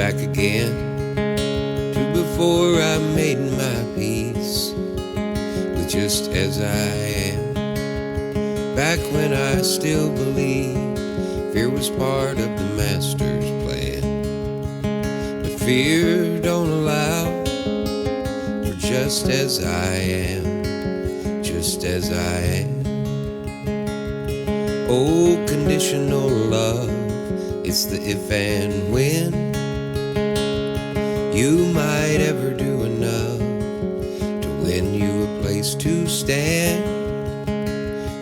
back again to before I made my peace with just as I am. Back when I still believed fear was part of the master's plan. But fear don't allow for just as I am, just as I am. Oh, conditional love, it's the if and when. You might ever do enough to win you a place to stand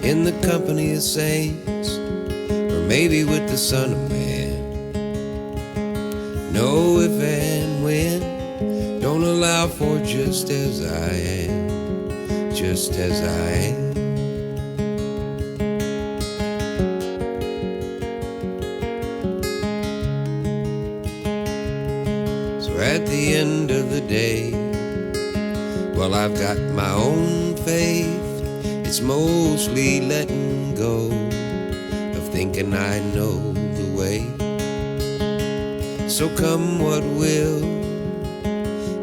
in the company of saints, or maybe with the Son of Man. No if and when don't allow for just as I am, just as I am. At the end of the day, well, I've got my own faith. It's mostly letting go of thinking I know the way. So come what will,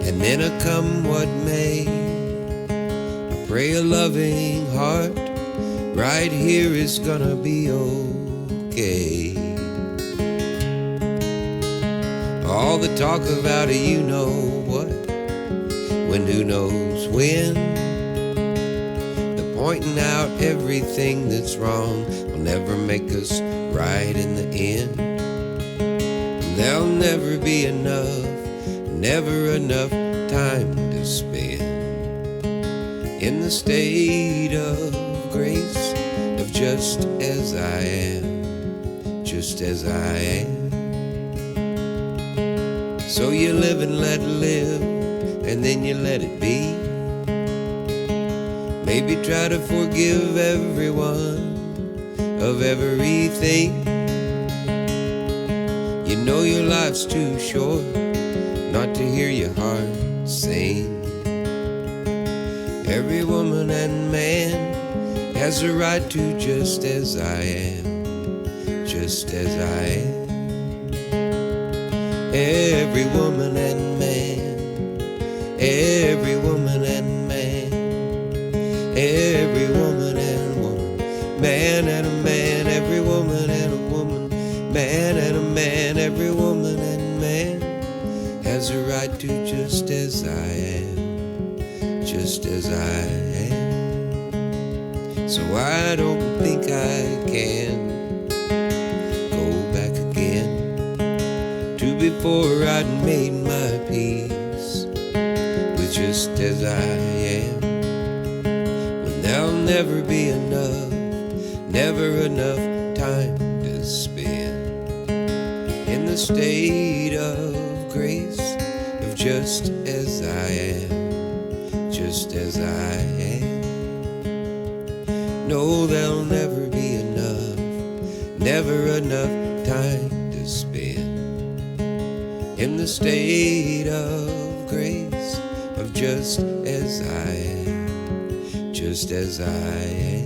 and then come what may, I pray a loving heart right here is gonna be okay. All the talk about it, you know what, when who knows when. The pointing out everything that's wrong will never make us right in the end. And there'll never be enough, never enough time to spend in the state of grace of just as I am, just as I am. So you live and let live, and then you let it be. Maybe try to forgive everyone of everything. You know your life's too short not to hear your heart sing. Every woman and man has a right to just as I am, just as I am. Every woman and man, every woman and man, every woman and woman, man and a man, every woman and a woman, man and a man, every woman and man has a right to just as I am, just as I am. So I don't think I can go back again to before I'd made my peace with just as I am. When there'll never be enough, never enough time to spend in the state of grace of just as I am, just as I am. No, there'll never be enough, never enough time to spend in the state of grace of just as I am, just as I am.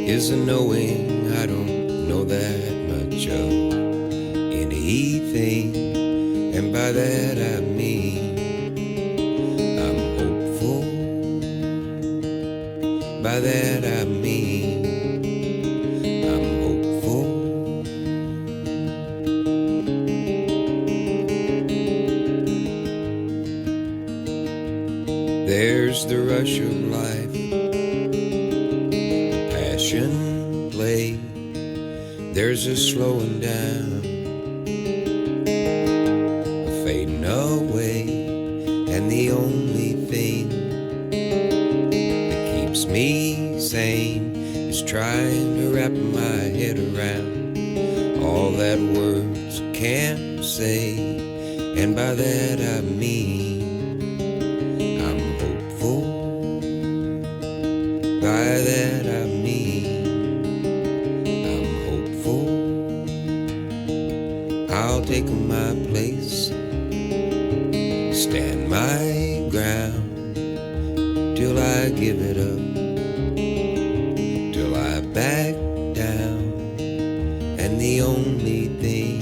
is a knowing I don't know that much of anything, and by that I mean I'm hopeful. By that I mean I'm hopeful. There's the rush of life, passion play. There's a slowing down, a fading away, and the only thing that keeps me sane is trying to wrap my head around all that words can't say, and by that I mean I'm hopeful. By that I mean I'm hopeful. I'll take my place, stand my ground, till I give it up, till I back down. And the only thing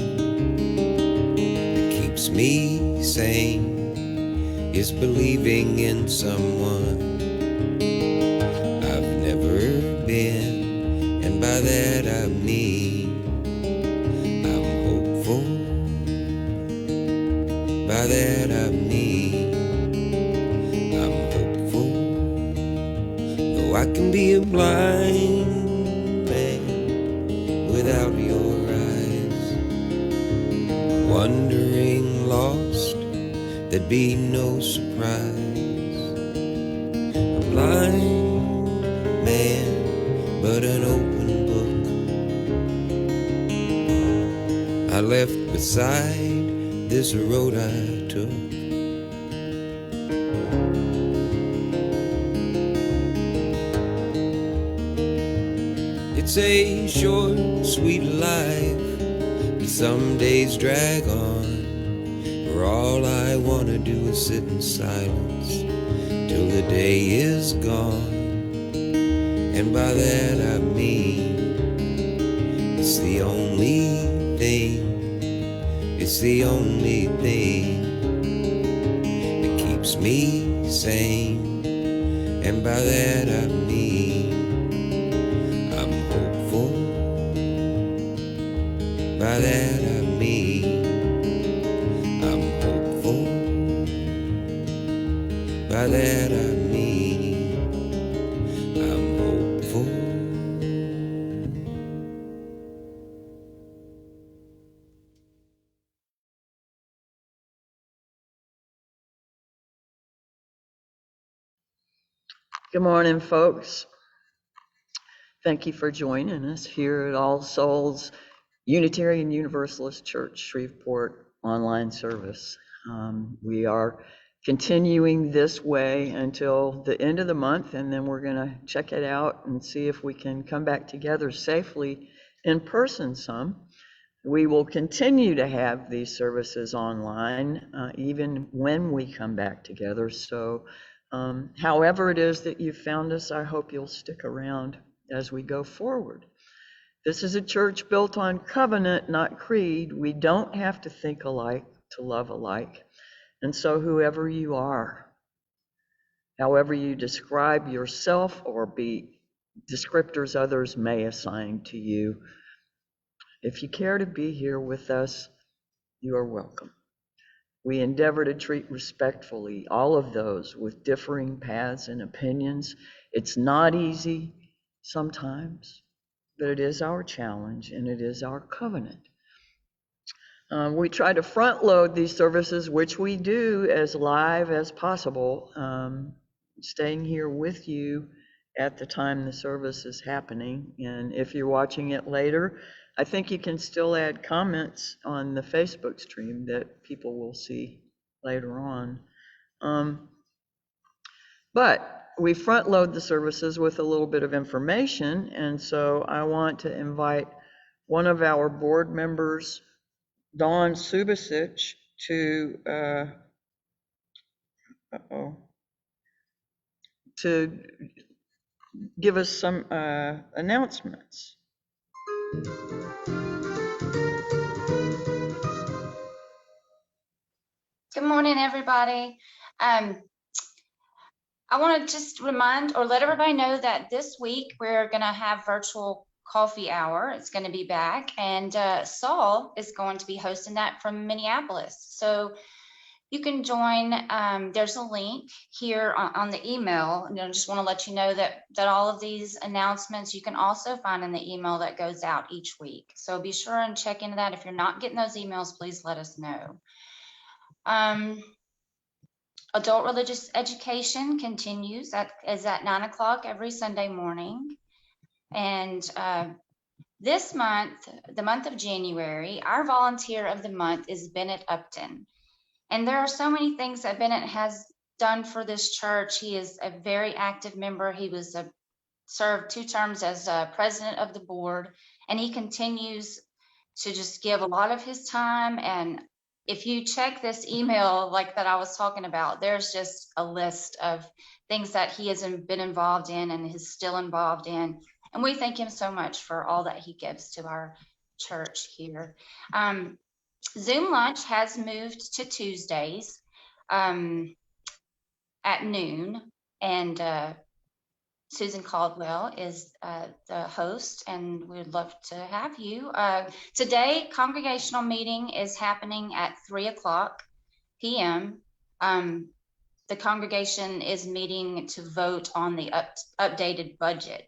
that keeps me sane is believing in someone I've never been, and by that I mean I'm hopeful. By that I mean I'm hopeful. Though I can be a blind man without your eyes, wandering lost, there'd be no surprise. A blind man, but an open book I left beside this road I took. It's a short, sweet life, but some days drag on, where all I wanna do is sit in silence till the day is gone. And by that I mean it's the only thing, it's the only thing that keeps me sane. And by that I mean I'm hopeful. By that I mean I'm hopeful. By that I mean I'm hopeful. Good morning, folks. Thank you for joining us here at All Souls Unitarian Universalist Church, Shreveport online service. We are continuing this way until the end of the month, and then we're going to check it out and see if we can come back together safely in person some. We will continue to have these services online, even when we come back together. So however it is that you found us, I hope you'll stick around as we go forward. This is a church built on covenant, not creed. We don't have to think alike to love alike. And so whoever you are, however you describe yourself or be descriptors others may assign to you, if you care to be here with us, you are welcome. We endeavor to treat respectfully all of those with differing paths and opinions. It's not easy sometimes, but it is our challenge and it is our covenant. We try to front load these services, which we do as live as possible, staying here with you at the time the service is happening. And if you're watching it later, I think you can still add comments on the Facebook stream that people will see later on. But we front load the services with a little bit of information. And so I want to invite one of our board members, Dawn Subasic, to give us some announcements. Good morning, everybody. I want to just remind or let everybody know that this week we're going to have virtual coffee hour. It's going to be back, and Saul is going to be hosting that from Minneapolis. So you can join. There's a link here on the email, and I just want to let you know that all of these announcements you can also find in the email that goes out each week. So be sure and check into that. If you're not getting those emails, please let us know. Adult religious education continues is at 9 o'clock every Sunday morning. And this month, the month of January, our volunteer of the month is Bennett Upton. And there are so many things that Bennett has done for this church. He is a very active member. He was served 2 terms as president of the board, and he continues to just give a lot of his time. And if you check this email like that I was talking about, there's just a list of things that he has been involved in and is still involved in. And we thank him so much for all that he gives to our church here. Zoom lunch has moved to Tuesdays at noon, and Susan Caldwell is the host, and we'd love to have you. Today, congregational meeting is happening at 3:00 p.m. The congregation is meeting to vote on the updated budget.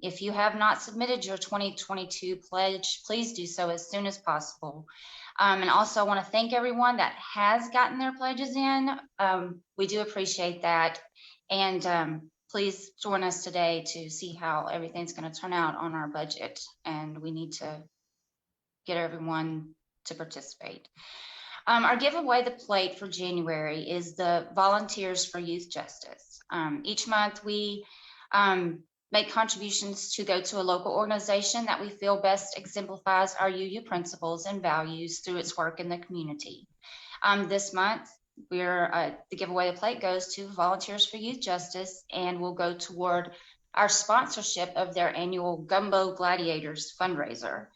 If you have not submitted your 2022 pledge, please do so as soon as possible. And also I want to thank everyone that has gotten their pledges in. We do appreciate that. And please join us today to see how everything's going to turn out on our budget. And we need to get everyone to participate. Our giveaway the plate for January is the Volunteers for Youth Justice. Each month we make contributions to go to a local organization that we feel best exemplifies our UU principles and values through its work in the community. This month, the giveaway the plate goes to Volunteers for Youth Justice, and will go toward our sponsorship of their annual Gumbo Gladiators fundraiser.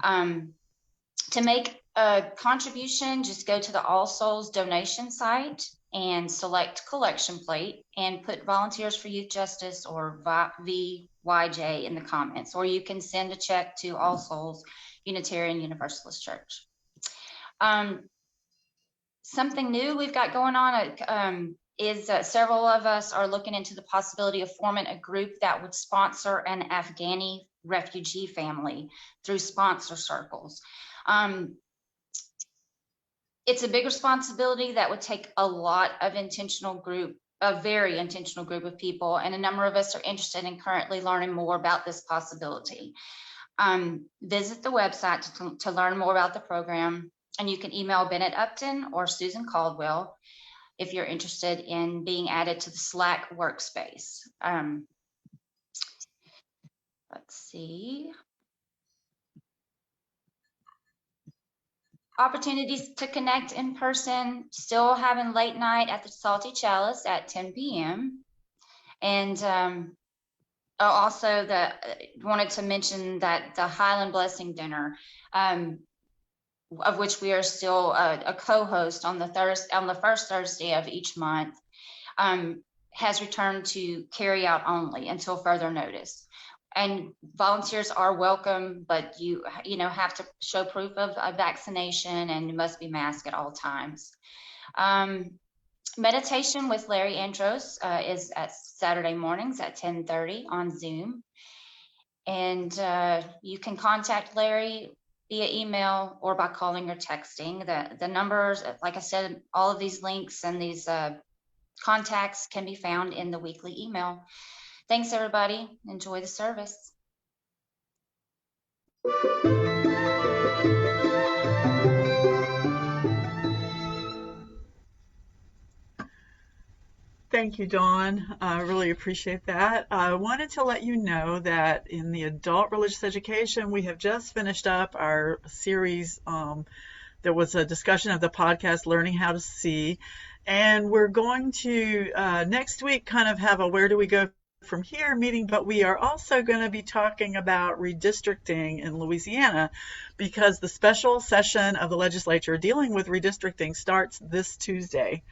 To make a contribution, just go to the All Souls donation site and select collection plate and put Volunteers for Youth Justice or VYJ in the comments, or you can send a check to All Souls Unitarian Universalist Church. Something new we've got going on is several of us are looking into the possibility of forming a group that would sponsor an Afghani refugee family through sponsor circles. It's a big responsibility that would take a lot of a very intentional group of people, and a number of us are interested in currently learning more about this possibility. Visit the website to learn more about the program, and you can email Bennett Upton or Susan Caldwell if you're interested in being added to the Slack workspace. Let's see. Opportunities to connect in person, still having late night at the Salty Chalice at 10 p.m. And also wanted to mention that the Highland Blessing Dinner, of which we are still a co-host on the first Thursday of each month, has returned to carry out only until further notice. And volunteers are welcome, but you have to show proof of a vaccination, and you must be masked at all times. Meditation with Larry Andros is at Saturday mornings at 10:30 on Zoom. And you can contact Larry via email or by calling or texting. The numbers, like I said, all of these links and these contacts can be found in the weekly email. Thanks, everybody. Enjoy the service. Thank you, Dawn. I really appreciate that. I wanted to let you know that in the adult religious education, we have just finished up our series. There was a discussion of the podcast, Learning How to See. And we're going to, next week, kind of have a where do we go from here meeting, but we are also going to be talking about redistricting in Louisiana because the special session of the legislature dealing with redistricting starts this Tuesday.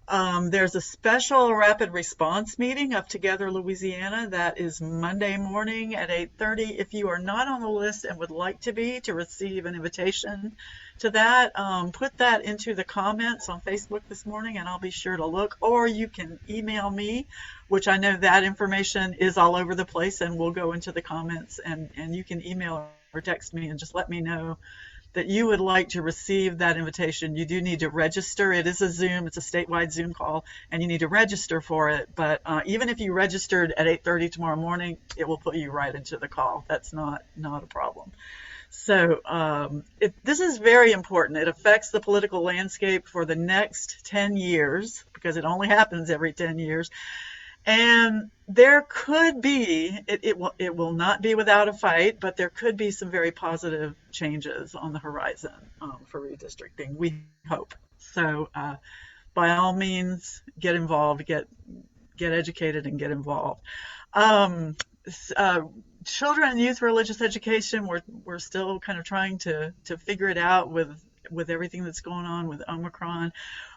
There's a special rapid response meeting of Together Louisiana that is Monday morning at 8:30. If you are not on the list and would like to be to receive an invitation to that, put that into the comments on Facebook this morning and I'll be sure to look, or you can email me, which I know that information is all over the place and will go into the comments, and you can email or text me and just let me know that you would like to receive that invitation. You do need to register. It is a Zoom, it's a statewide Zoom call, and you need to register for it. But even if you registered at 8:30 tomorrow morning, it will put you right into the call. That's not a problem. So this is very important. It affects the political landscape for the next 10 years because it only happens every 10 years. And there could be, it will not be without a fight, but there could be some very positive changes on the horizon for redistricting, we hope. So by all means, get involved, get educated and get involved. Children and youth religious education, we're still kind of trying to figure it out with everything that's going on with Omicron.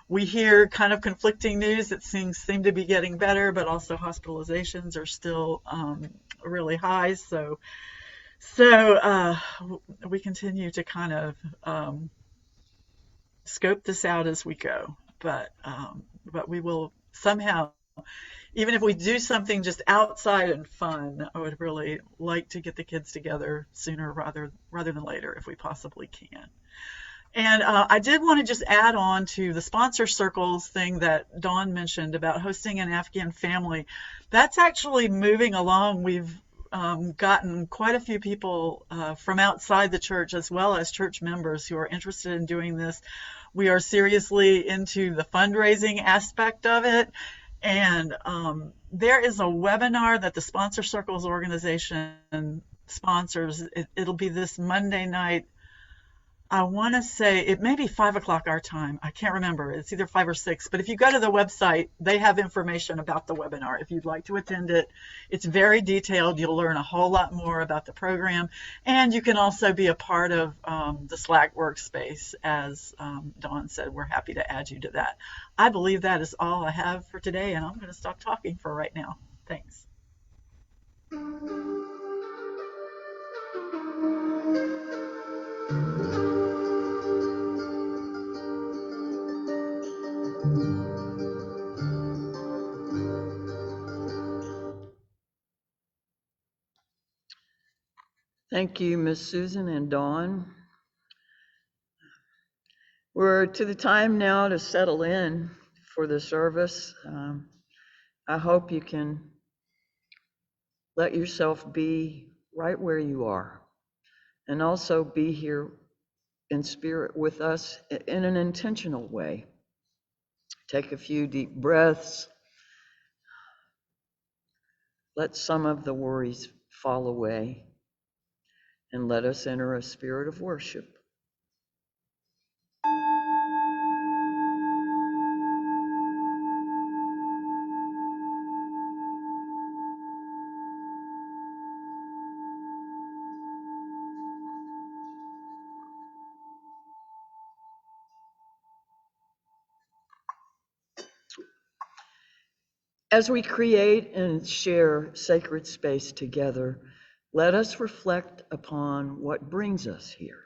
We hear kind of conflicting news that things seem to be getting better, but also hospitalizations are still really high. So we continue to kind of scope this out as we go. But we will somehow, even if we do something just outside and fun, I would really like to get the kids together sooner rather than later if we possibly can. And I did want to just add on to the sponsor circles thing that Dawn mentioned about hosting an Afghan family. That's actually moving along. We've gotten quite a few people from outside the church as well as church members who are interested in doing this. We are seriously into the fundraising aspect of it. And there is a webinar that the Sponsor Circles organization sponsors. It'll be this Monday night. I want to say it may be 5 o'clock our time. I can't remember. It's either 5 or 6. But if you go to the website, they have information about the webinar. If you'd like to attend it, it's very detailed. You'll learn a whole lot more about the program. And you can also be a part of the Slack workspace. As Dawn said, we're happy to add you to that. I believe that is all I have for today, and I'm going to stop talking for right now. Thanks. Thank you, Miss Susan and Dawn. We're to the time now to settle in for the service. I hope you can let yourself be right where you are and also be here in spirit with us in an intentional way. Take a few deep breaths. Let some of the worries fall away and let us enter a spirit of worship. As we create and share sacred space together, let us reflect upon what brings us here.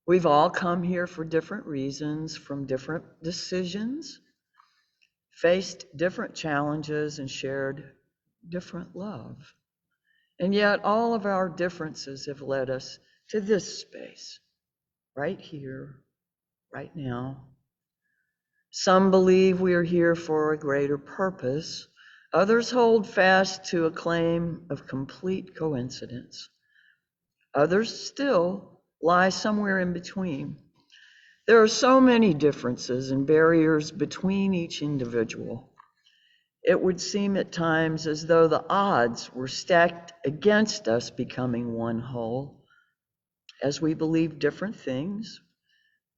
We've all come here for different reasons, from different decisions, faced different challenges, and shared different love. And yet all of our differences have led us to this space, right here, right now. Some believe we are here for a greater purpose. Others hold fast to a claim of complete coincidence. Others still lie somewhere in between. There are so many differences and barriers between each individual. It would seem at times as though the odds were stacked against us becoming one whole, as we believe different things,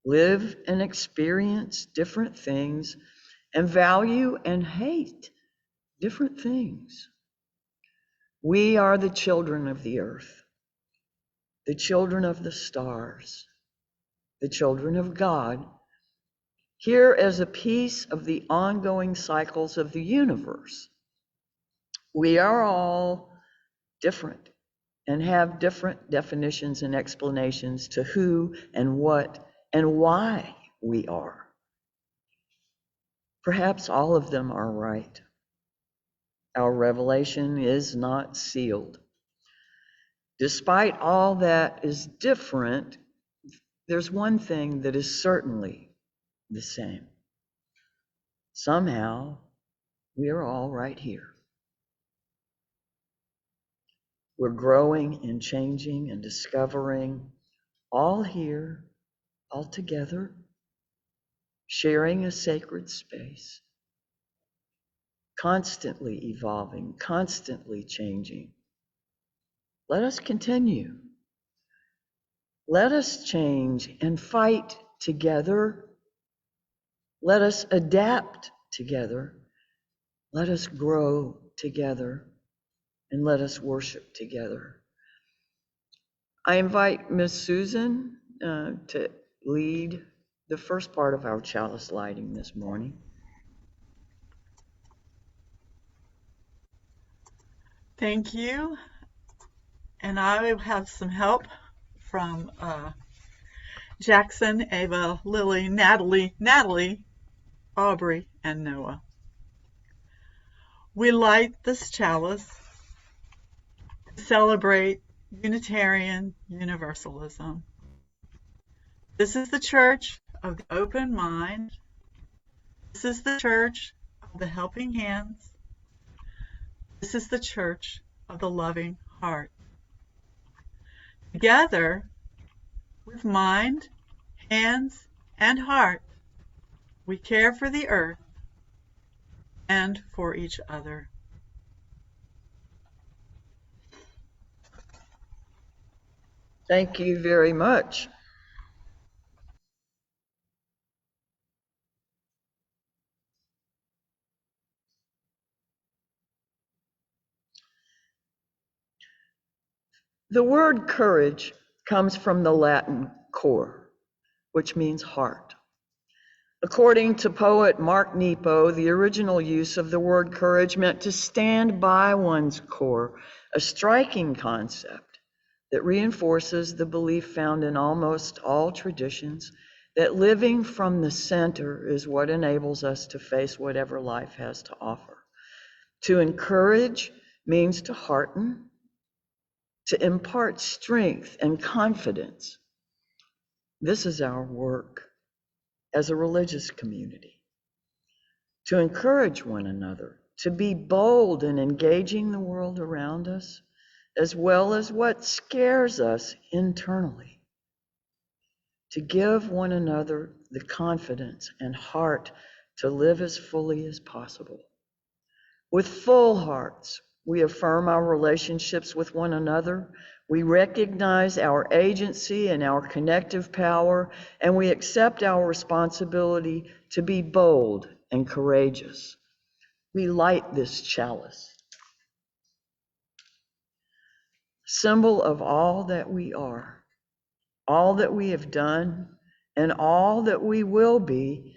live and experience different things, and value and hate different things. We are the children of the earth, the children of the stars, the children of God, here as a piece of the ongoing cycles of the universe. We are all different and have different definitions and explanations to who and what and why we are. Perhaps all of them are right. Our revelation is not sealed. Despite all that is different, there's one thing that is certainly the same. Somehow, we are all right here. We're growing and changing and discovering, all here, all together, sharing a sacred space, constantly evolving, constantly changing. Let us continue. Let us change and fight together. Let us adapt together. Let us grow together. And let us worship together. I invite Miss Susan to lead the first part of our chalice lighting this morning. Thank you. And I will have some help from Jackson, Ava, Lily, Natalie, Aubrey, and Noah. We light this chalice to celebrate Unitarian Universalism. This is the church of the open mind. This is the church of the helping hands. This is the church of the loving heart. Together, with mind, hands, and heart, we care for the earth and for each other. Thank you very much. The word courage comes from the Latin cor, which means heart. According to poet Mark Nepo, the original use of the word courage meant to stand by one's core, a striking concept that reinforces the belief found in almost all traditions that living from the center is what enables us to face whatever life has to offer. To encourage means to hearten, to impart strength and confidence. This is our work as a religious community. To encourage one another, to be bold in engaging the world around us, as well as what scares us internally. To give one another the confidence and heart to live as fully as possible. With full hearts, we affirm our relationships with one another. We recognize our agency and our connective power, and we accept our responsibility to be bold and courageous. We light this chalice, symbol of all that we are, all that we have done, and all that we will be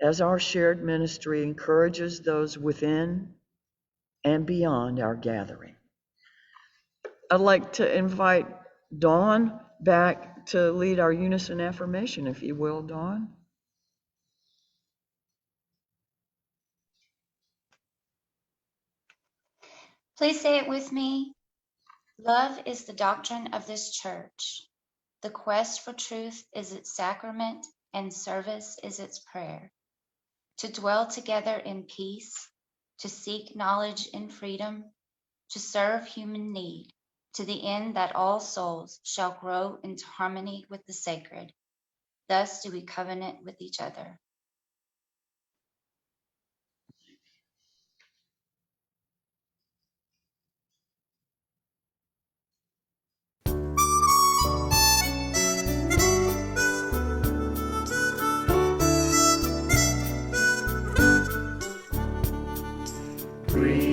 as our shared ministry encourages those within and beyond our gathering. I'd like to invite Dawn back to lead our unison affirmation, if you will, Dawn. Please say it with me. Love is the doctrine of this church. The quest for truth is its sacrament, and service is its prayer. To dwell together in peace, to seek knowledge in freedom, to serve human need, to the end that all souls shall grow into harmony with the sacred. Thus do we covenant with each other. Breathe.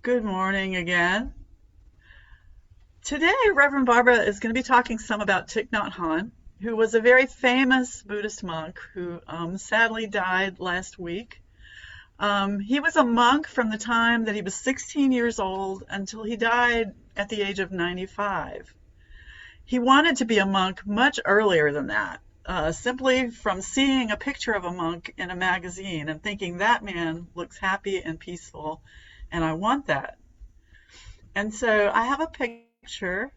Good morning again. Today, Reverend Barbara is going to be talking some about Thich Nhat Hanh, who was a very famous Buddhist monk who sadly died last week. He was a monk from the time that he was 16 years old until he died at the age of 95. He wanted to be a monk much earlier than that, simply from seeing a picture of a monk in a magazine and thinking that man looks happy and peaceful, and I want that. And so I have a picture.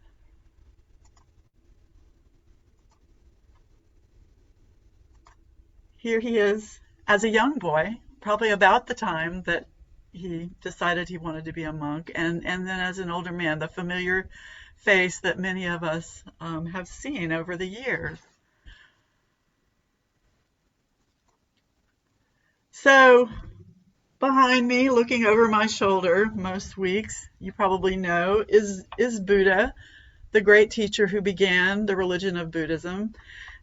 Here he is as a young boy, probably about the time that he decided he wanted to be a monk, and then as an older man, the familiar face that many of us have seen over the years. So behind me, looking over my shoulder most weeks, you probably know, is Buddha, the great teacher who began the religion of Buddhism.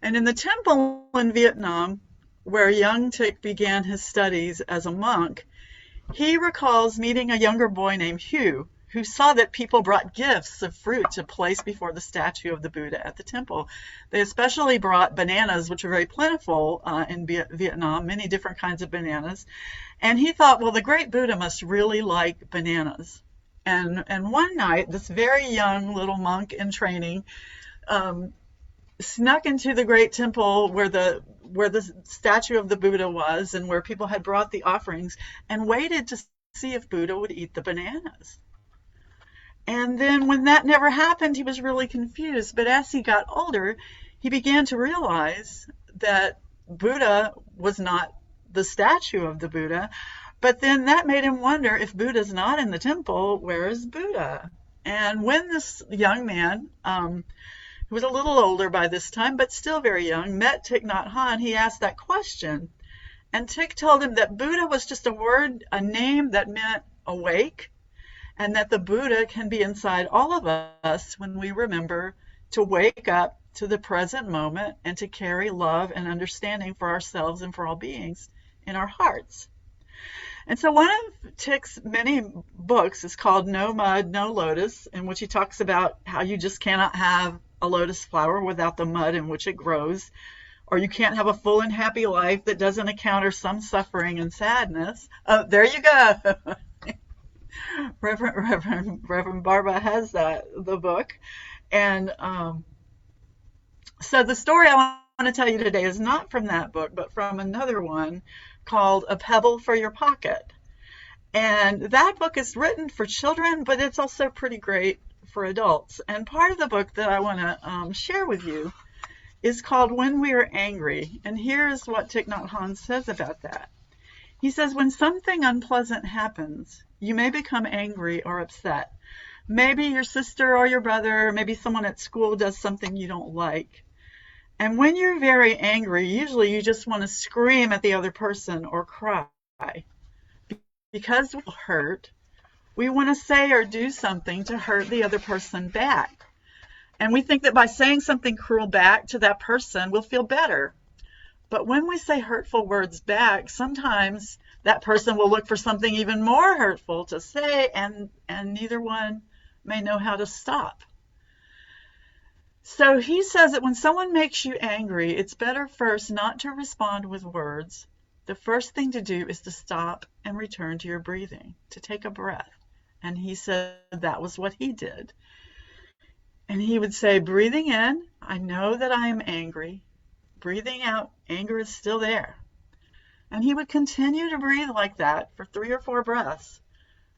And in the temple in Vietnam, where young Thich began his studies as a monk, he recalls meeting a younger boy named Hugh, who saw that people brought gifts of fruit to place before the statue of the Buddha at the temple. They especially brought bananas, which are very plentiful in Vietnam, many different kinds of bananas. And he thought, well, the great Buddha must really like bananas. And one night, this very young little monk in training snuck into the great temple where the statue of the Buddha was and where people had brought the offerings, and waited to see if Buddha would eat the bananas. And then when that never happened, he was really confused. But as he got older, he began to realize that Buddha was not the statue of the Buddha. But then that made him wonder, if Buddha's not in the temple, where is Buddha? And when this young man, who was a little older by this time, but still very young, met Thich Nhat Hanh, he asked that question. And Thich told him that Buddha was just a word, a name that meant awake, and that the Buddha can be inside all of us when we remember to wake up to the present moment and to carry love and understanding for ourselves and for all beings in our hearts. And so one of Thich's many books is called No Mud, No Lotus, in which he talks about how you just cannot have a lotus flower without the mud in which it grows, or you can't have a full and happy life that doesn't encounter some suffering and sadness. Oh, there you go. Reverend Barbara has the book. And so the story I want to tell you today is not from that book, but from another one called A Pebble for Your Pocket. And that book is written for children, but it's also pretty great for adults. And part of the book that I want to share with you is called When We Are Angry. And here's what Thich Nhat Hanh says about that. He says, when something unpleasant happens, you may become angry or upset. Maybe your sister or your brother, maybe someone at school does something you don't like. And when you're very angry, usually you just want to scream at the other person or cry. Because we're hurt, we want to say or do something to hurt the other person back. And we think that by saying something cruel back to that person, we'll feel better. But when we say hurtful words back, sometimes that person will look for something even more hurtful to say, and neither one may know how to stop. So he says that when someone makes you angry, it's better first not to respond with words. The first thing to do is to stop and return to your breathing, to take a breath. And he said that was what he did. And he would say, breathing in, I know that I am angry. Breathing out, anger is still there. And he would continue to breathe like that for 3 or 4 breaths.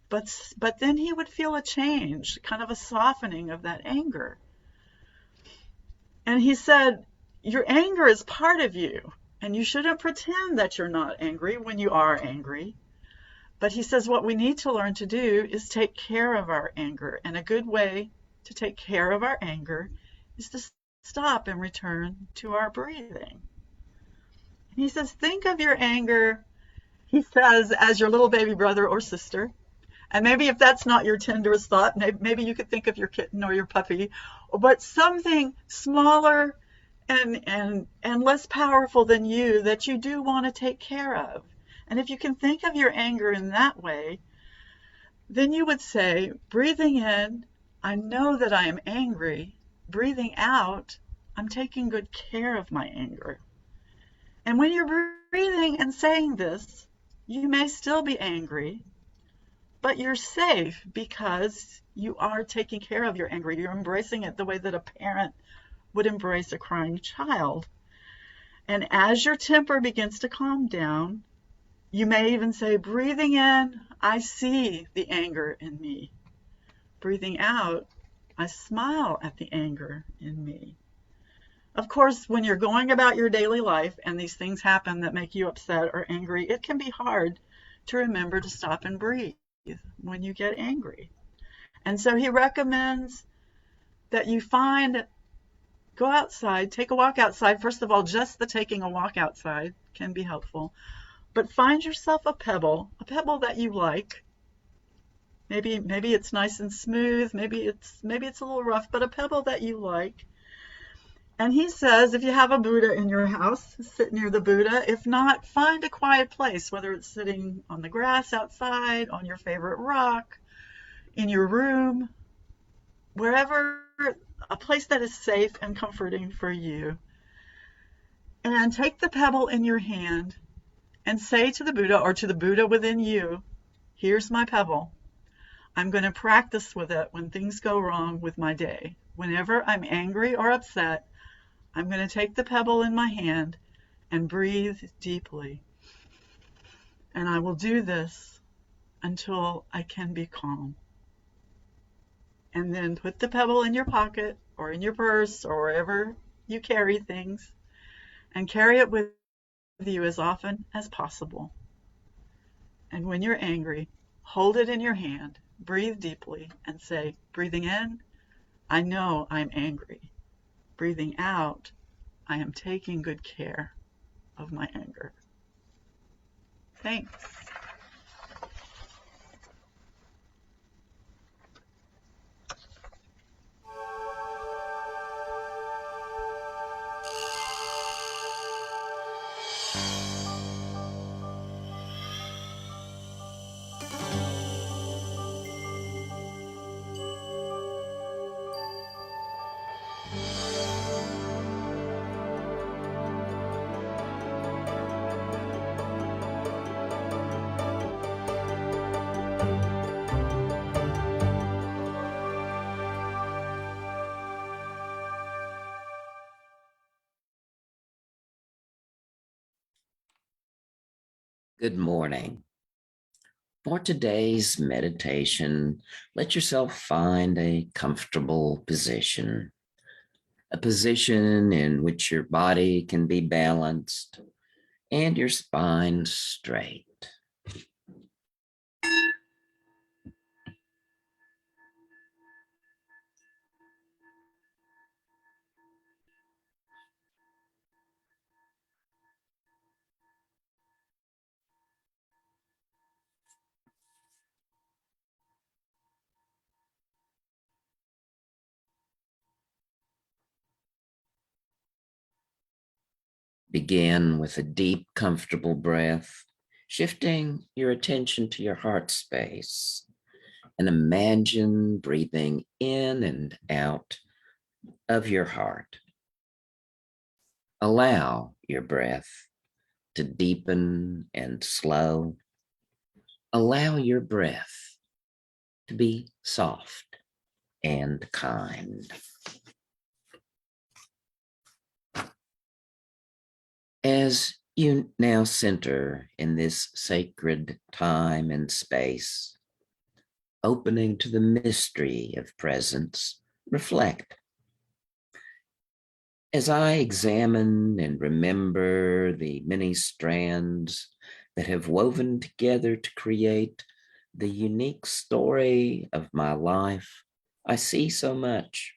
But then he would feel a change, kind of a softening of that anger. And he said, your anger is part of you, and you shouldn't pretend that you're not angry when you are angry. But he says what we need to learn to do is take care of our anger. And a good way to take care of our anger is to stop and return to our breathing. And he says, think of your anger, he says, as your little baby brother or sister. And maybe if that's not your tenderest thought, maybe you could think of your kitten or your puppy, but something smaller and less powerful than you that you do want to take care of. And if you can think of your anger in that way, Then you would say, breathing in, I know that I am angry. Breathing out, I'm taking good care of my anger. And when you're breathing and saying this, you may still be angry, but you're safe because you are taking care of your anger. You're embracing it the way that a parent would embrace a crying child. And as your temper begins to calm down, you may even say, breathing in, I see the anger in me. Breathing out, I smile at the anger in me. Of course, when you're going about your daily life and these things happen that make you upset or angry, it can be hard to remember to stop and breathe when you get angry. And so he recommends that you go outside, take a walk outside. First of all, just the taking a walk outside can be helpful. But find yourself a pebble that you like. Maybe it's nice and smooth, maybe it's a little rough, but a pebble that you like. And he says if you have a Buddha in your house, sit near the Buddha. If not, find a quiet place, whether it's sitting on the grass outside, on your favorite rock, in your room, wherever, a place that is safe and comforting for you. And take the pebble in your hand and say to the Buddha or to the Buddha within you, here's my pebble. I'm going to practice with it when things go wrong with my day. Whenever I'm angry or upset, I'm going to take the pebble in my hand and breathe deeply. And I will do this until I can be calm. And then put the pebble in your pocket or in your purse or wherever you carry things, and carry it with you as often as possible. And when you're angry, hold it in your hand, breathe deeply, and say, breathing in, I know I'm angry. Breathing out, I am taking good care of my anger. Thanks. Good morning. For today's meditation, let yourself find a comfortable position, a position in which your body can be balanced and your spine straight. Begin with a deep, comfortable breath, shifting your attention to your heart space, and imagine breathing in and out of your heart. Allow your breath to deepen and slow. Allow your breath to be soft and kind. As you now center in this sacred time and space, opening to the mystery of presence, reflect. As I examine and remember the many strands that have woven together to create the unique story of my life, I see so much.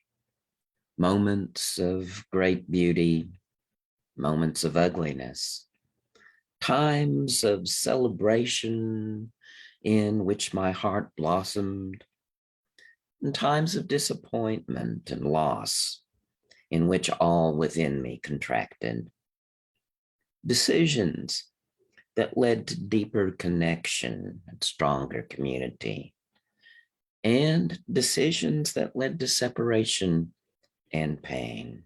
Moments of great beauty, moments of ugliness, times of celebration in which my heart blossomed, and times of disappointment and loss in which all within me contracted. Decisions that led to deeper connection and stronger community. and decisions that led to separation and pain,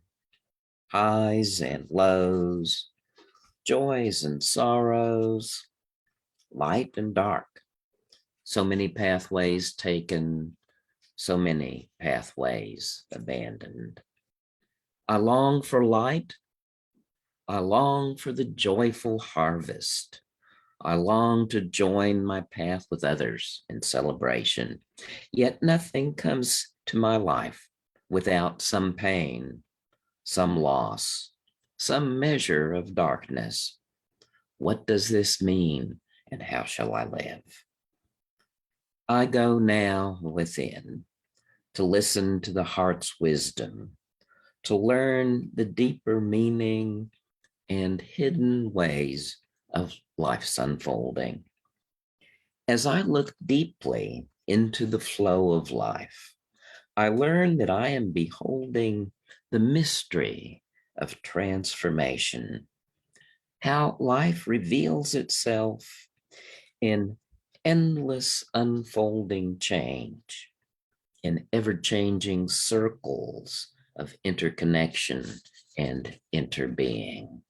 highs and lows, joys and sorrows, light and dark. So many pathways taken, so many pathways abandoned. I long for light. I long for the joyful harvest. I long to join my path with others in celebration. Yet nothing comes to my life without some pain, some loss, some measure of darkness. What does this mean, and how shall I live? I go now within to listen to the heart's wisdom, to learn the deeper meaning and hidden ways of life's unfolding. As I look deeply into the flow of life, I learn that I am beholding the mystery of transformation, how life reveals itself in endless unfolding change, in ever-changing circles of interconnection and interbeing.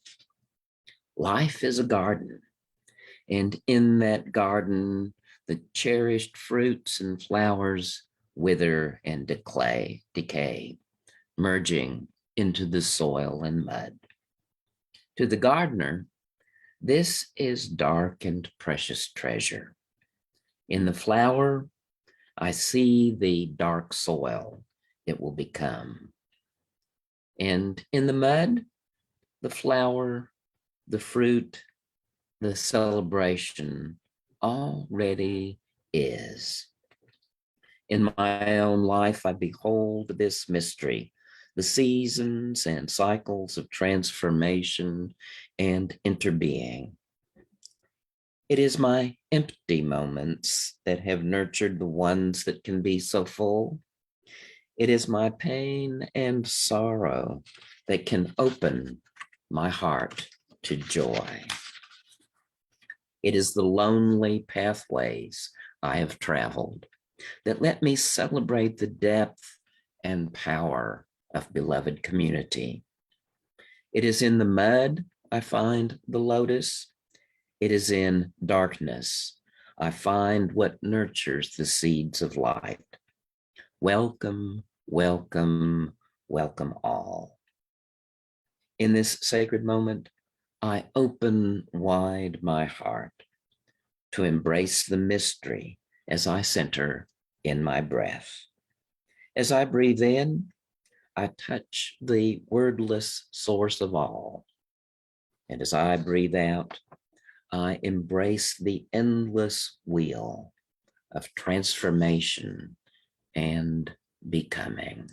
Life is a garden, and in that garden, the cherished fruits and flowers wither and decay, merging into the soil and mud. To the gardener, this is dark and precious treasure. In the flower, I see the dark soil it will become. And in the mud, the flower, the fruit, the celebration already is. In my own life, I behold this mystery, the seasons and cycles of transformation and interbeing. It is my empty moments that have nurtured the ones that can be so full. It is my pain and sorrow that can open my heart to joy. It is the lonely pathways I have traveled that let me celebrate the depth and power of beloved community. It is in the mud I find the lotus. It is in darkness I find what nurtures the seeds of light. Welcome, welcome, welcome all. In this sacred moment, I open wide my heart to embrace the mystery as I center in my breath. As I breathe in, I touch the wordless source of all. And as I breathe out, I embrace the endless wheel of transformation and becoming.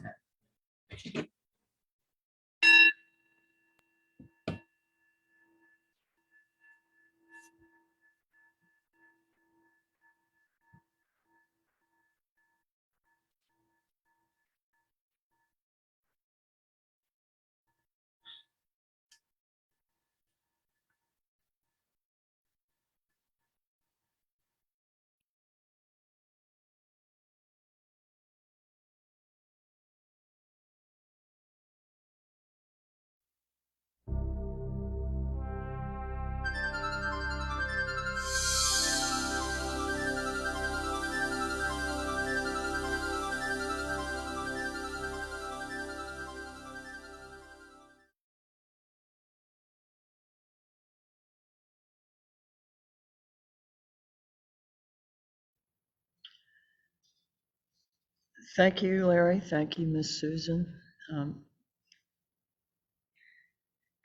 Thank you, Larry. Thank you, Miss Susan.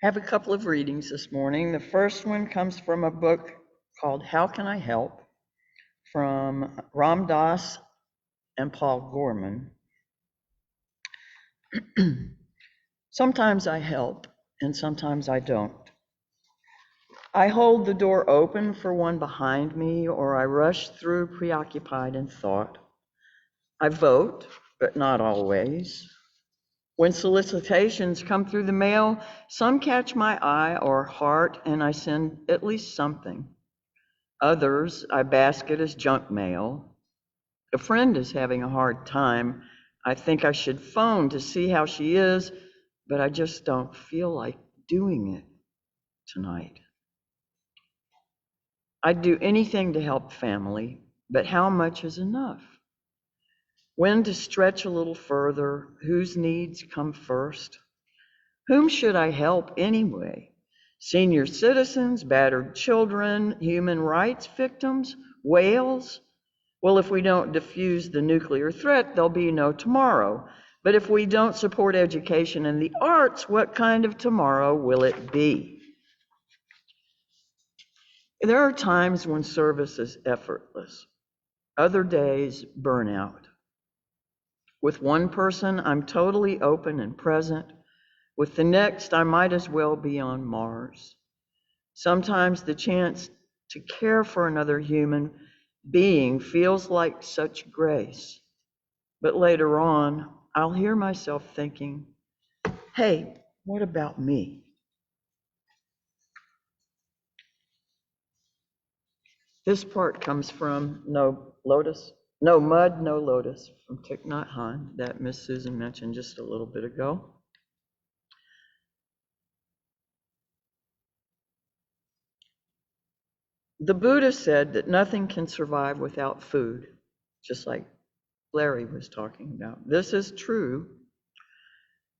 Have a couple of readings this morning. The first one comes from a book called How Can I Help? From Ram Dass and Paul Gorman. Sometimes I help and sometimes I don't. I hold the door open for one behind me, or I rush through preoccupied in thought. I vote, but not always. When solicitations come through the mail, some catch my eye or heart, and I send at least something. Others I basket as junk mail. A friend is having a hard time. I think I should phone to see how she is, but I just don't feel like doing it tonight. I'd do anything to help family, but how much is enough? When to stretch a little further? Whose needs come first? Whom should I help anyway? Senior citizens, battered children, human rights victims, whales? Well, if we don't defuse the nuclear threat, there'll be no tomorrow. But if we don't support education and the arts, what kind of tomorrow will it be? There are times when service is effortless, other days, burnout. With one person, I'm totally open and present. With the next, I might as well be on Mars. Sometimes the chance to care for another human being feels like such grace. But later on, I'll hear myself thinking, hey, what about me? This part comes from No Mud, No Lotus from Thich Nhat Hanh that Miss Susan mentioned just a little bit ago. The Buddha said that nothing can survive without food, just like Larry was talking about. This is true,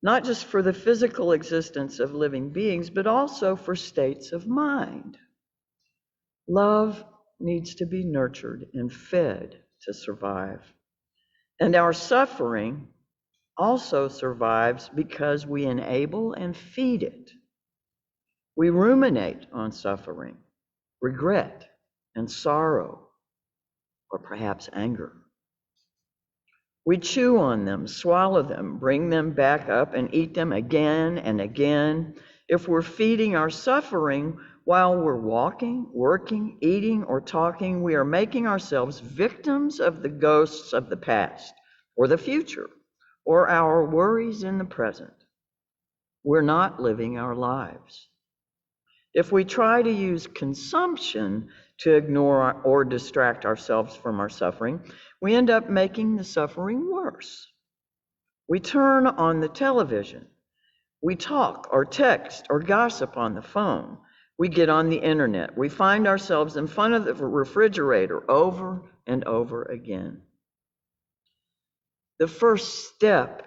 not just for the physical existence of living beings, but also for states of mind. Love needs to be nurtured and fed to survive. And our suffering also survives because we enable and feed it. We ruminate on suffering, regret, and sorrow, or perhaps anger. We chew on them, swallow them, bring them back up, and eat them again and again. If we're feeding our suffering while we're walking, working, eating, or talking, we are making ourselves victims of the ghosts of the past or the future or our worries in the present. We're not living our lives. If we try to use consumption to ignore or distract ourselves from our suffering, we end up making the suffering worse. We turn on the television. We talk or text or gossip on the phone. We get on the internet. We find ourselves in front of the refrigerator over and over again. The first step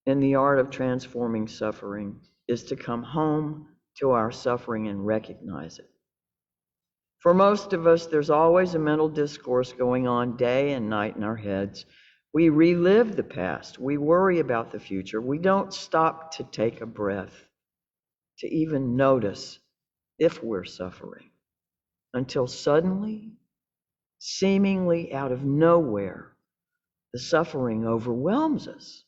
in the art of transforming suffering is to come home to our suffering and recognize it. For most of us, there's always a mental discourse going on day and night in our heads. We relive the past. We worry about the future. We don't stop to take a breath, to even notice if we're suffering, until suddenly, seemingly out of nowhere, the suffering overwhelms us.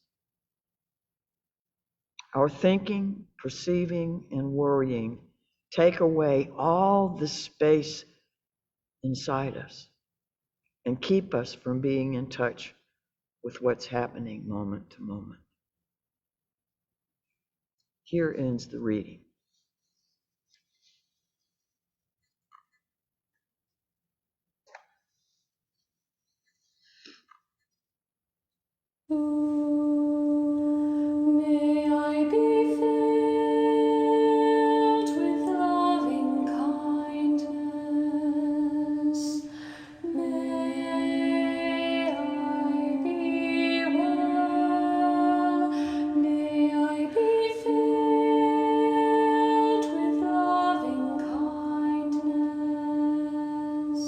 Our thinking, perceiving, and worrying take away all the space inside us and keep us from being in touch with what's happening moment to moment. Here ends the reading. May I be filled with loving kindness. May I be well. May I be filled with loving kindness.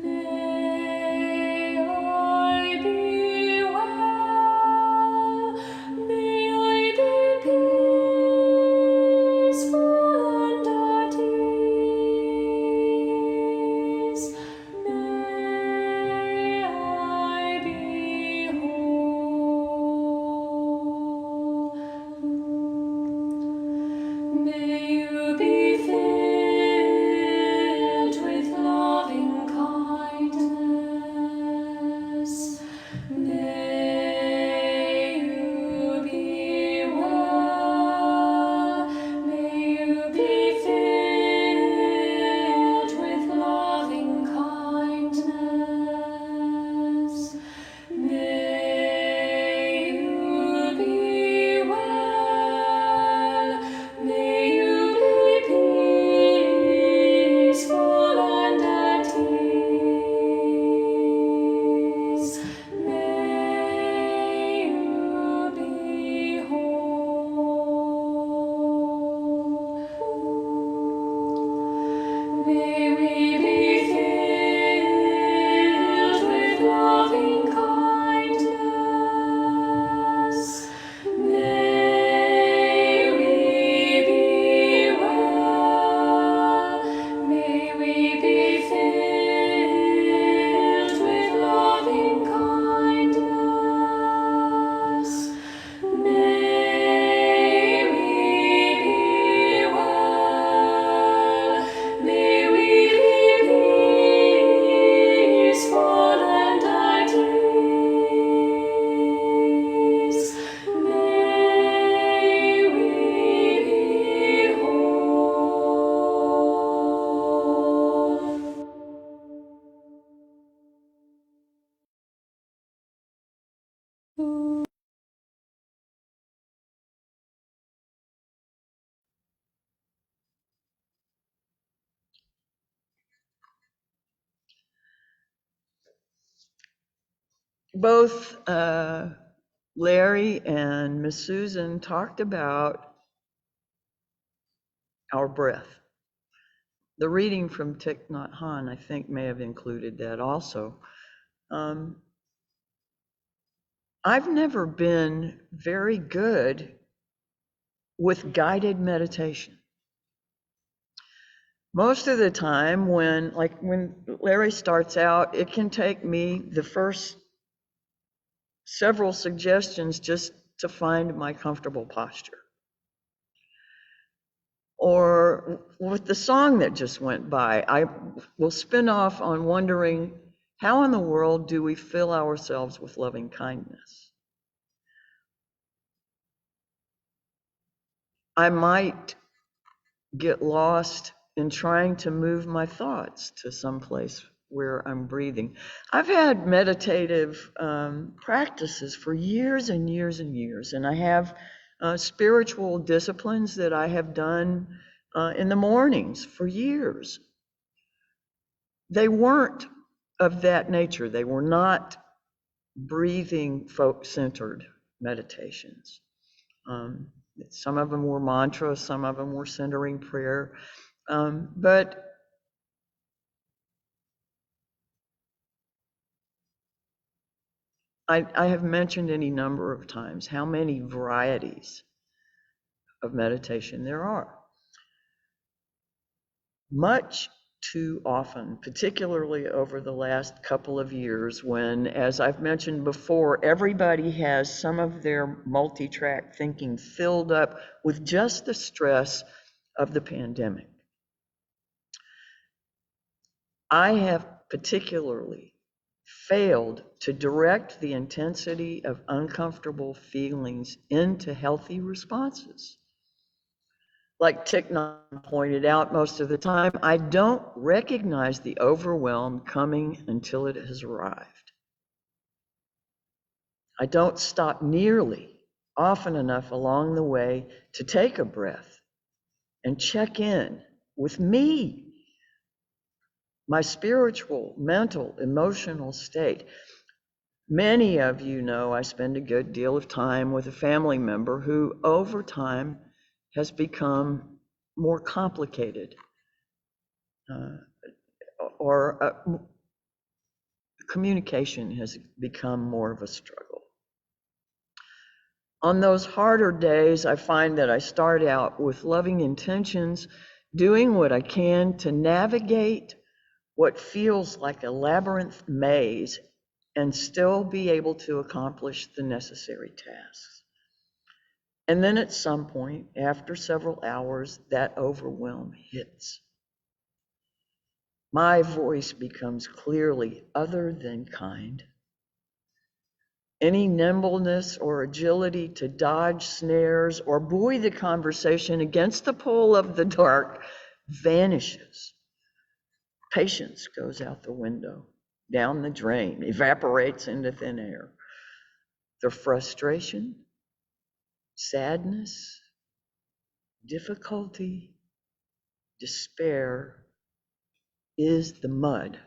May I be well. May I be peaceful and at ease. May I be whole. May you be filled with loving kindness. May you be well. May you be filled with loving kindness. both Larry and Miss Susan talked about our breath. The reading from Thich Nhat Hanh, I think, may have included that also. I've never been very good with guided meditation. Most of the time when Larry starts out, it can take me the first several suggestions just to find my comfortable posture. Or with the song that just went by, I will spin off on wondering, how in the world do we fill ourselves with loving kindness? I might get lost in trying to move my thoughts to some place where I'm breathing. I've had meditative practices for years and years and years, and I have spiritual disciplines that I have done in the mornings for years. They weren't of that nature. They were not breathing folk-centered meditations. Some of them were mantras, some of them were centering prayer. But I have mentioned any number of times how many varieties of meditation there are. Much too often, particularly over the last couple of years, when, as I've mentioned before, everybody has some of their multi-track thinking filled up with just the stress of the pandemic. I have particularly failed to direct the intensity of uncomfortable feelings into healthy responses. Like Thich Nhat Hanh pointed out, most of the time, I don't recognize the overwhelm coming until it has arrived. I don't stop nearly often enough along the way to take a breath and check in with me, my spiritual, mental, emotional state. Many of you know I spend a good deal of time with a family member who over time has become more complicated, or communication has become more of a struggle. On those harder days, I find that I start out with loving intentions, doing what I can to navigate what feels like a labyrinth maze and still be able to accomplish the necessary tasks. And then at some point, after several hours, that overwhelm hits. My voice becomes clearly other than kind. Any nimbleness or agility to dodge snares or buoy the conversation against the pull of the dark vanishes. Patience goes out the window, down the drain, evaporates into thin air. The frustration, sadness, difficulty, despair is the mud.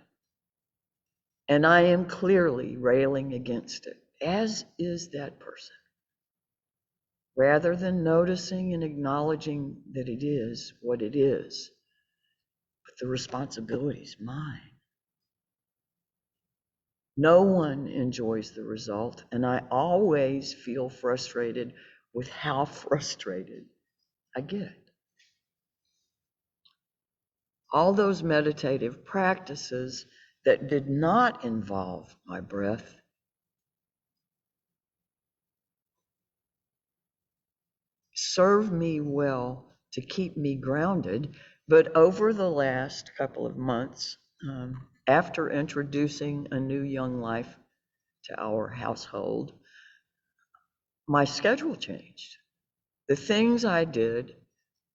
And I am clearly railing against it, as is that person. Rather than noticing and acknowledging that it is what it is, but the responsibility is mine. No one enjoys the result, and I always feel frustrated with how frustrated I get. All those meditative practices that did not involve my breath serve me well to keep me grounded, but over the last couple of months, after introducing a new young life to our household, my schedule changed. The things I did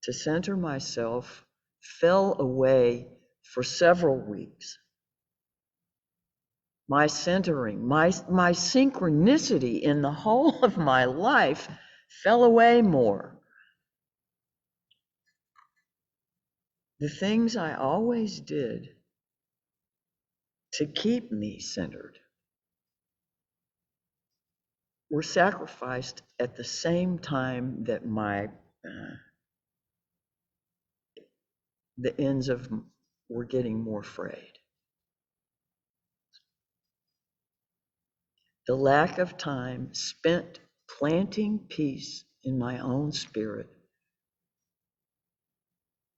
to center myself fell away for several weeks. My centering, my synchronicity in the whole of my life fell away more. The things I always did to keep me centered were sacrificed at the same time that the ends of were getting more frayed. The lack of time spent planting peace in my own spirit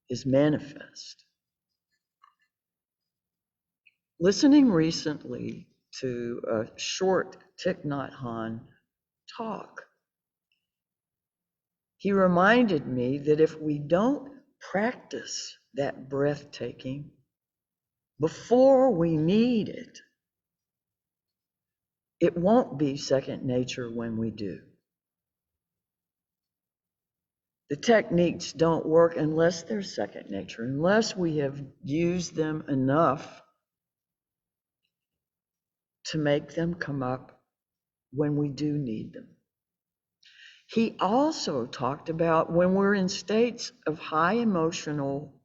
is manifest. Listening recently to a short Thich Nhat Hanh talk, he reminded me that if we don't practice that breathtaking before we need it, it won't be second nature when we do. The techniques don't work unless they're second nature, unless we have used them enough to make them come up when we do need them. He also talked about when we're in states of high emotional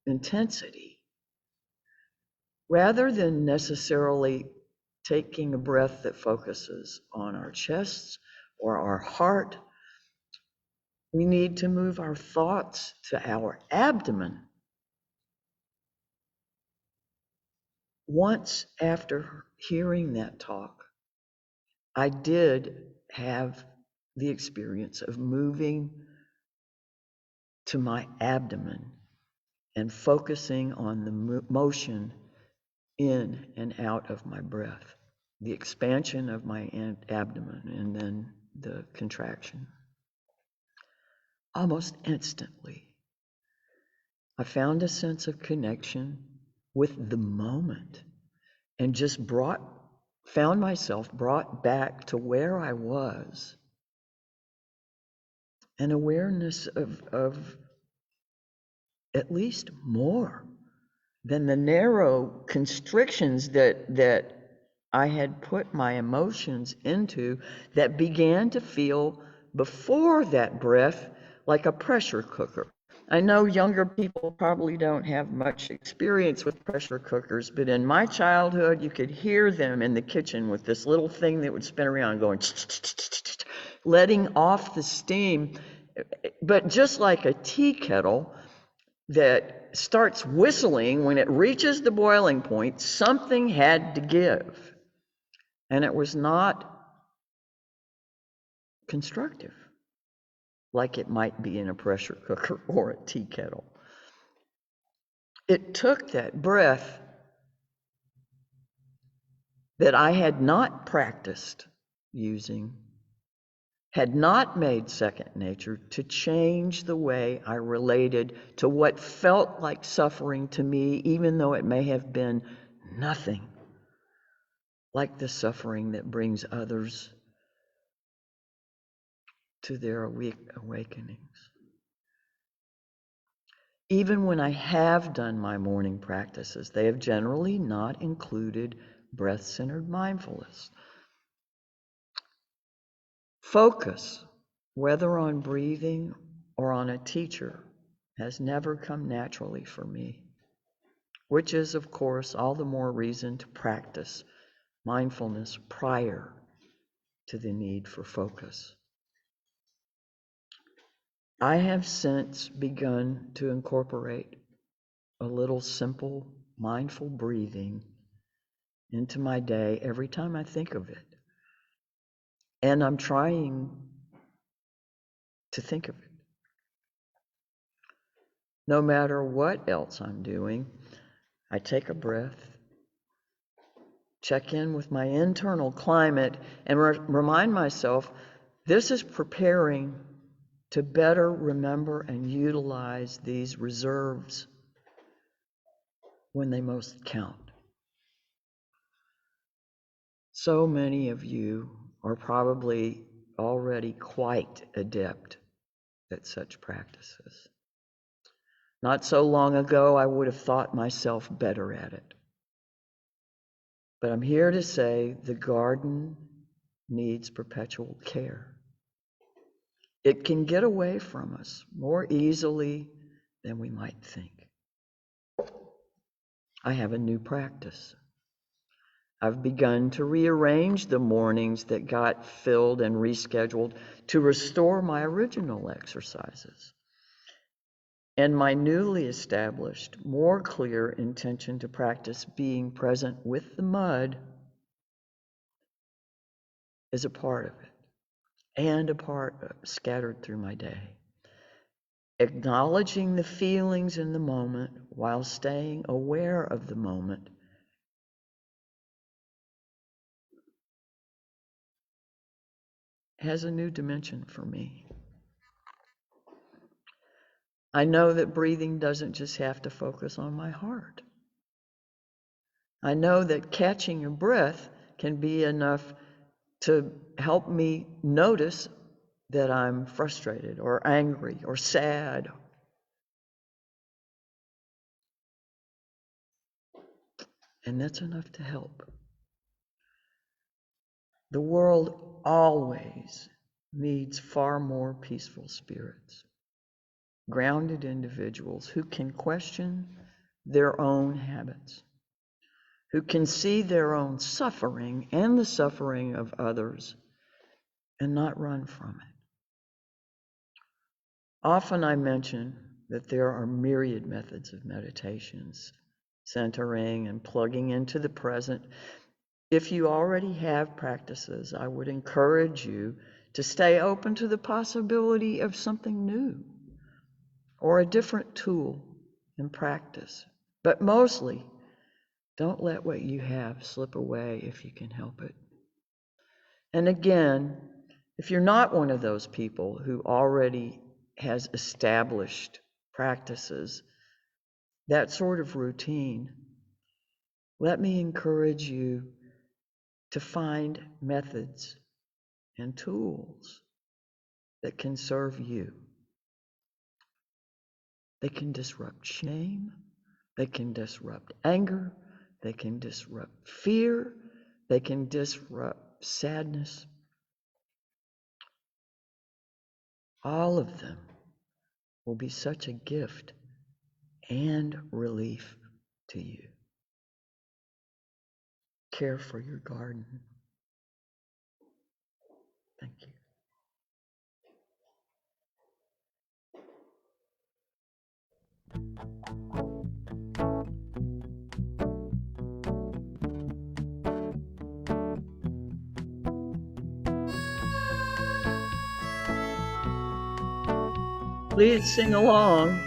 intensity, rather than necessarily taking a breath that focuses on our chests or our heart, we need to move our thoughts to our abdomen. Once after hearing that talk, I did have the experience of moving to my abdomen and focusing on the motion in and out of my breath, the expansion of my abdomen and then the contraction. Almost instantly, I found a sense of connection with the moment and just found myself brought back to where I was, an awareness of at least more than the narrow constrictions that I had put my emotions into, that began to feel before that breath like a pressure cooker. I know younger people probably don't have much experience with pressure cookers, but in my childhood, you could hear them in the kitchen with this little thing that would spin around going, letting off the steam. But just like a tea kettle that starts whistling, when it reaches the boiling point, something had to give. And it was not constructive, like it might be in a pressure cooker or a tea kettle. It took that breath that I had not practiced using, had not made second nature, to change the way I related to what felt like suffering to me, even though it may have been nothing like the suffering that brings others to their awakenings. Even when I have done my morning practices, they have generally not included breath-centered mindfulness. Focus, whether on breathing or on a teacher, has never come naturally for me, which is, of course, all the more reason to practice mindfulness prior to the need for focus. I have since begun to incorporate a little simple, mindful breathing into my day every time I think of it. And I'm trying to think of it. No matter what else I'm doing, I take a breath, check in with my internal climate, and remind myself this is preparing to better remember and utilize these reserves when they most count. So many of you are probably already quite adept at such practices. Not so long ago, I would have thought myself better at it. But I'm here to say the garden needs perpetual care. It can get away from us more easily than we might think. I have a new practice. I've begun to rearrange the mornings that got filled and rescheduled to restore my original exercises. And my newly established, more clear intention to practice being present with the mud is a part of it, and a part scattered through my day. Acknowledging the feelings in the moment while staying aware of the moment has a new dimension for me. I know that breathing doesn't just have to focus on my heart. I know that catching a breath can be enough to help me notice that I'm frustrated or angry or sad. And that's enough to help. The world always needs far more peaceful spirits, grounded individuals who can question their own habits, who can see their own suffering and the suffering of others and not run from it. Often I mention that there are myriad methods of meditations, centering and plugging into the present. If you already have practices, I would encourage you to stay open to the possibility of something new or a different tool in practice. But mostly, don't let what you have slip away if you can help it. And again, if you're not one of those people who already has established practices, that sort of routine, let me encourage you to find methods and tools that can serve you. They can disrupt shame, they can disrupt anger, they can disrupt fear, they can disrupt sadness. All of them will be such a gift and relief to you. Care for your garden. Thank you. Please sing along.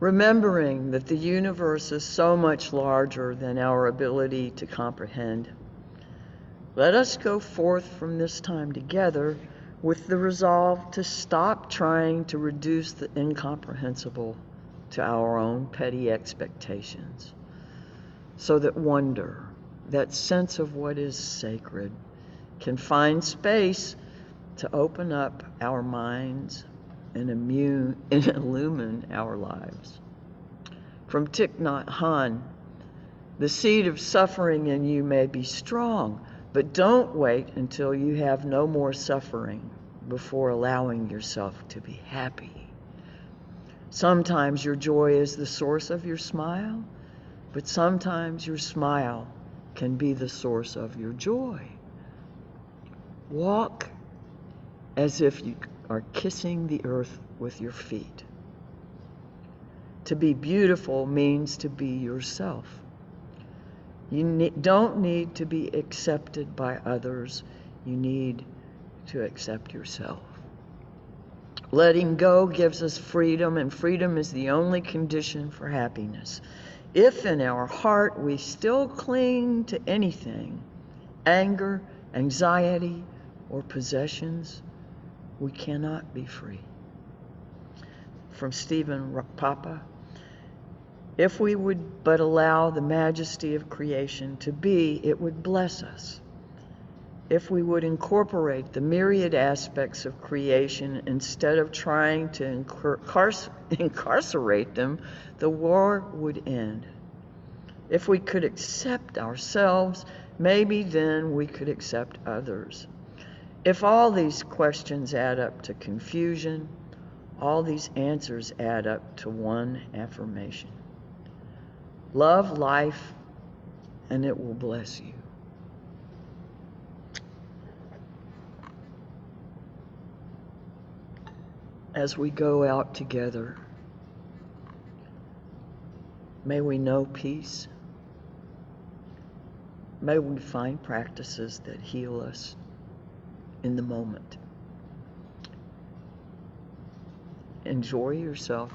remembering that the universe is so much larger than our ability to comprehend. Let us go forth from this time together with the resolve to stop trying to reduce the incomprehensible to our own petty expectations, so that wonder, that sense of what is sacred, can find space to open up our minds and illumine our lives. From Thich Nhat Hanh, the seed of suffering in you may be strong, but don't wait until you have no more suffering before allowing yourself to be happy. Sometimes your joy is the source of your smile, but sometimes your smile can be the source of your joy. Walk as if you are kissing the earth with your feet. To be beautiful means to be yourself. You don't need to be accepted by others. You need to accept yourself. Letting go gives us freedom, and freedom is the only condition for happiness. If in our heart we still cling to anything, anger, anxiety, or possessions, we cannot be free. From Stephen Papa, if we would but allow the majesty of creation to be, it would bless us. If we would incorporate the myriad aspects of creation instead of trying to incarcerate them, the war would end. If we could accept ourselves, maybe then we could accept others. If all these questions add up to confusion, all these answers add up to one affirmation. Love life, and it will bless you. As we go out together, may we know peace. May we find practices that heal us in the moment. Enjoy yourself.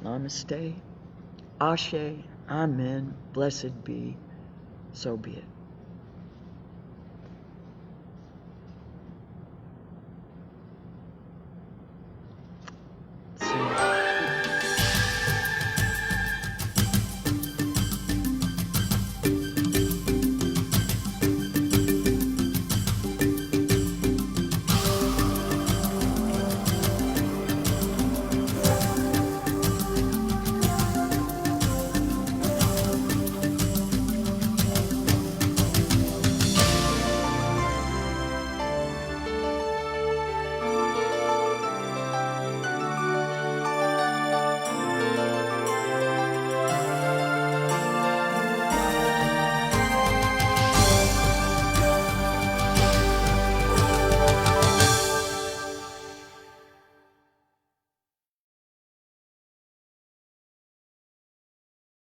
Namaste. Ashe. Amen. Blessed be. So be it.